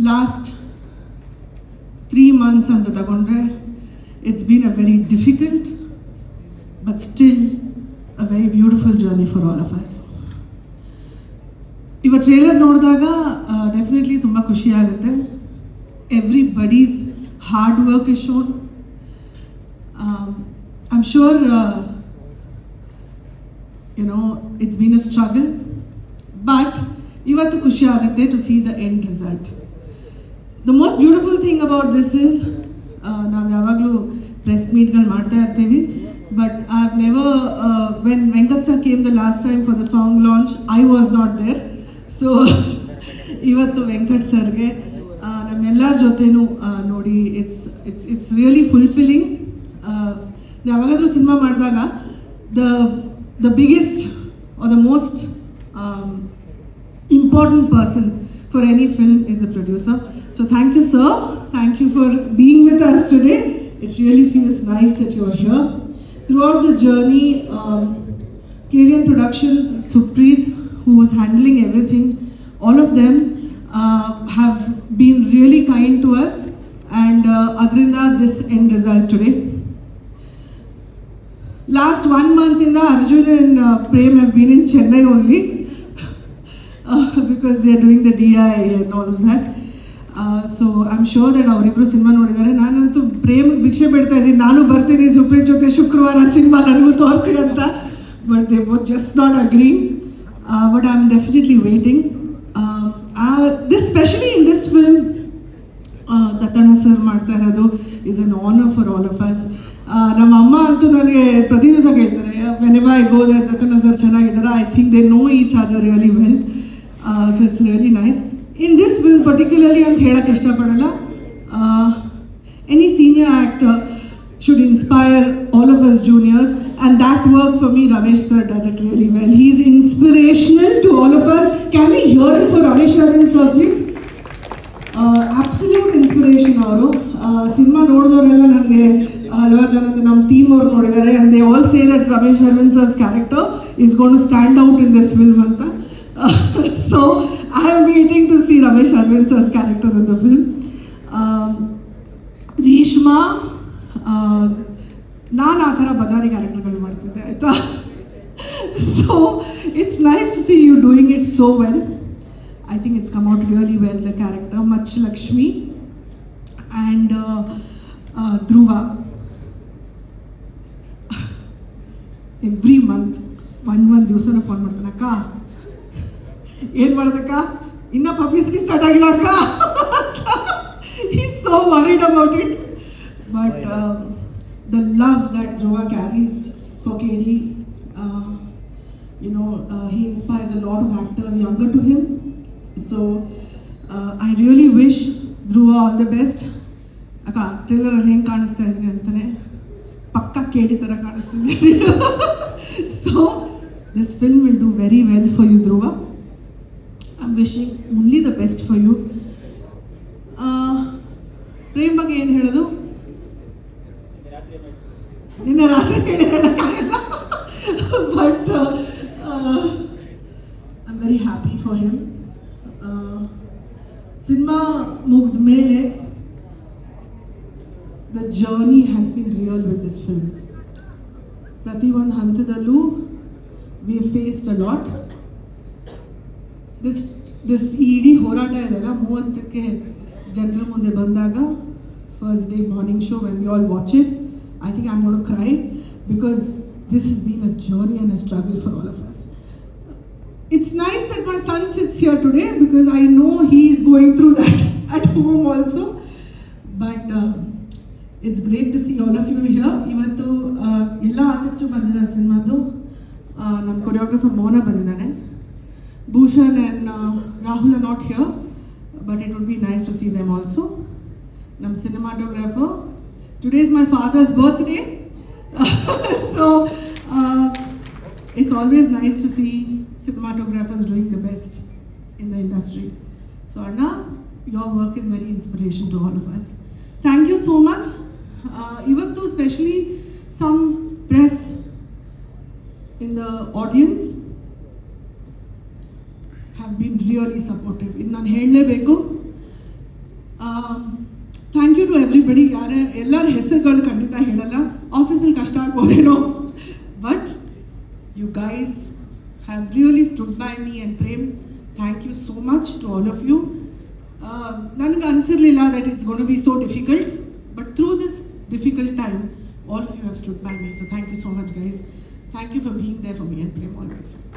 Last 3 months ಅಂತ ತಗೊಂಡ್ರೆ it's been a very difficult but still a very beautiful journey for all of us. ಇವತ್ತು trailer ನೋಡಿದಾಗ definitely ತುಂಬ ಖುಷಿ ಆಗುತ್ತೆ. Everybody's hard work is shown. I am sure it's been a struggle, but ಇವತ್ತು ಖುಷಿ ಆಗುತ್ತೆ to see the end result. The most beautiful thing about this is ನಾವು ಯಾವಾಗಲೂ ಪ್ರೆಸ್ ಮೀಟ್ಗಳು ಮಾಡ್ತಾ ಇರ್ತೀವಿ, but I have never when Venkat sir came the last time for the song launch, I was not there. So ಇವತ್ತು ವೆಂಕಟ್ ಸರ್ಗೆ ನಮ್ಮೆಲ್ಲರ ಜೊತೆನೂ ನೋಡಿ it's really fulfilling. ಯಾವಾಗಾದರೂ ಸಿನಿಮಾ ಮಾಡಿದಾಗ the biggest or the most important person for any film is the producer. So thank you, sir. Thank you for being with us today. It really feels nice that you are here. Throughout the journey, KVN Productions, Supreet, who was handling everything, all of them have been really kind to us, and adrinda this end result today. Last 1 month in the Arjun and Prem have been in Chennai only because they are doing the DI and all of that. So I'm sure that ಅವರಿಬ್ಬರು cinema ನೋಡಿದ್ದಾರೆ. ನಾನಂತೂ ಪ್ರೇಮಿಗೆ ಭಿಕ್ಷೆ ಬಿಡ್ತಾ ಇದ್ದೀನಿ, ನಾನು ಬರ್ತೀನಿ ಸುಪ್ರೀತ್ ಜೊತೆ ಶುಕ್ರವಾರ ಸಿನಿಮಾ ನನಗೂ ತೋರಿಸಿ ಅಂತ, but they both just not agree. But I am definitely waiting. This specially in this film Dattanna sir ಮಾಡ್ತಾ ಇರೋದು is an honour for all of us. ನಮ್ಮ ಅಮ್ಮ ಅಂತೂ ನನಗೆ ಪ್ರತಿ ದಿವಸ ಕೇಳ್ತಾರೆ, whenever I go there, Dattanna sir ಚೆನ್ನಾಗಿದ್ದಾರೆ. I think they know each other really well. So it's really nice. In this film particularly ಅಂತ ಹೇಳಕ್ಕೆ ಇಷ್ಟಪಡಲ್ಲ. Any senior actor should inspire all of us juniors, and that work for me, Ramesh sir does it really well. He is inspirational to all of us. Can we hear it for Ramesh Arvind sir, please? Absolute inspiration ಅವರು. Cinema ನೋಡಿದವರೆಲ್ಲ ನನಗೆ ಹಲವಾರು ಜನ ನಮ್ಮ team ಅವ್ರು ನೋಡಿದ್ದಾರೆ, and they all say that Ramesh Arvind sir's character is going to stand out in this film ಅಂತ. So I am waiting to see Ramesh Arvind sir's character in the film. Reshma, ನಾನು ಆ ಥರ ಬಜಾರಿ ಕ್ಯಾರೆಕ್ಟರ್ಗಳು ಮಾಡ್ತಿದ್ದೆ ಆಯಿತಾ. So it's nice to see you doing it so well. I think it's come out really well, the character. Much Lakshmi and Dhruva. Every month, one ದಿವಸನ phone ಮಾಡ್ತಾನೆ, ಅಕ್ಕ ಏನು ಮಾಡೋದಕ್ಕ, ಇನ್ನೂ ಪಬ್ಲಿಸಿಟಿ ಸ್ಟಾರ್ಟ್ ಆಗಿಲ್ಲ ಅಕ್ಕ. He's so worried about it. But the love that Dhruva carries for KD, he inspires a lot of actors younger to him. So I really wish Dhruva all the best. ಅಕ್ಕ ಟ್ರೇಲರಲ್ಲಿ ಹೆಂಗೆ ಕಾಣಿಸ್ತಾ ಇದ್ದೀನಿ ಅಂತಾನೆ ಪಕ್ಕ ಕೇಳಿ ಥರ ಕಾಣಿಸ್ತಿದ್ದೀನಿ. So this film will do very well for you Dhruva. I am wishing only the best for you. Prem ಬಗ್ಗೆ ಏನು ಹೇಳೋದು, ನಿನ್ನೆ ರಾತ್ರಿ ಹೇಳಿದಾಗಲ್ಲ, but I am very happy for him. Cinema ಮುಗಿದ ಮೇಲೆ the journey has been real with this film. ಪ್ರತಿಯೊಂದು ಹಂತದಲ್ಲೂ we faced a lot. This ಇಡೀ ಹೋರಾಟ ಇದೆಲ್ಲ 30ಕ್ಕೆ ಜನರ ಮುಂದೆ ಬಂದಾಗ, first day morning show, when we all watch it, I think I'm going to cry because this has been a journey and a struggle for all of us. It's nice that my son sits here today because I know he is going through that at home also. But it's great to see all of you here. Ivattu ella artists bandidare cinema-du. Nam choreographer Mona bandidane. Bhushan and Rahul are not here, but it would be nice to see them also. Nam cinematographer, today is my father's birthday. So it's always nice to see cinematographers doing the best in the industry. So Anna, your work is very inspiration to all of us. Thank you so much. Ivattu especially some press in the audience have been really supportive. In ನಾನು ಹೇಳಲೇಬೇಕು, thank you to everybody. ಎಲ್ಲರ ಹೆಸರುಗಳು ಖಂಡಿತ ಹೇಳಲ್ಲ, ಆಫೀಸಲ್ಲಿ ಕಷ್ಟ ಆಗ್ಬೋದೇನೋ, but you guys have really stood by me and Prem. Thank you so much to all of you. ನನಗೆ ಅನಿಸಿರಲಿಲ್ಲ that it's gonna to be so difficult, but through this difficult time all of you have stood by me, so thank you so much guys. Thank you for being there for me and Prem always. Thank you.